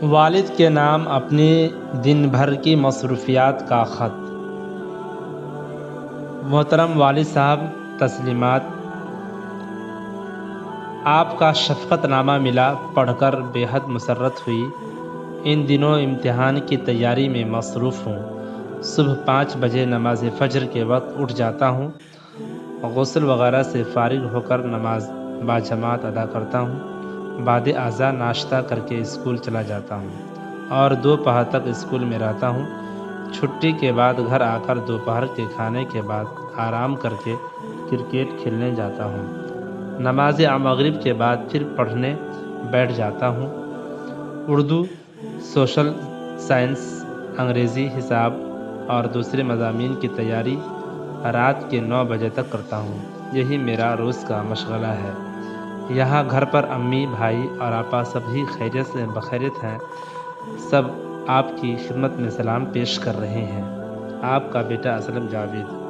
والد کے نام اپنی دن بھر کی مصروفیات کا خط۔ محترم والد صاحب، تسلیمات۔ آپ کا شفقت نامہ ملا، پڑھ کر بے حد مسرت ہوئی۔ ان دنوں امتحان کی تیاری میں مصروف ہوں۔ صبح 5 بجے نماز فجر کے وقت اٹھ جاتا ہوں، غسل وغیرہ سے فارغ ہو کر نماز باجماعت ادا کرتا ہوں۔ بعد ازاں ناشتہ کر کے اسکول چلا جاتا ہوں اور دوپہر تک اسکول میں رہتا ہوں۔ چھٹی کے بعد گھر آ کر دوپہر کے کھانے کے بعد آرام کر کے کرکٹ کھیلنے جاتا ہوں۔ نماز مغرب کے بعد پھر پڑھنے بیٹھ جاتا ہوں۔ اردو، سوشل سائنس، انگریزی، حساب اور دوسرے مضامین کی تیاری رات کے 9 بجے تک کرتا ہوں۔ یہی میرا روز کا مشغلہ ہے۔ یہاں گھر پر امی، بھائی اور آپا سبھی خیریت سے بخیریت ہیں۔ سب آپ کی خدمت میں سلام پیش کر رہے ہیں۔ آپ کا بیٹا اسلم جاوید۔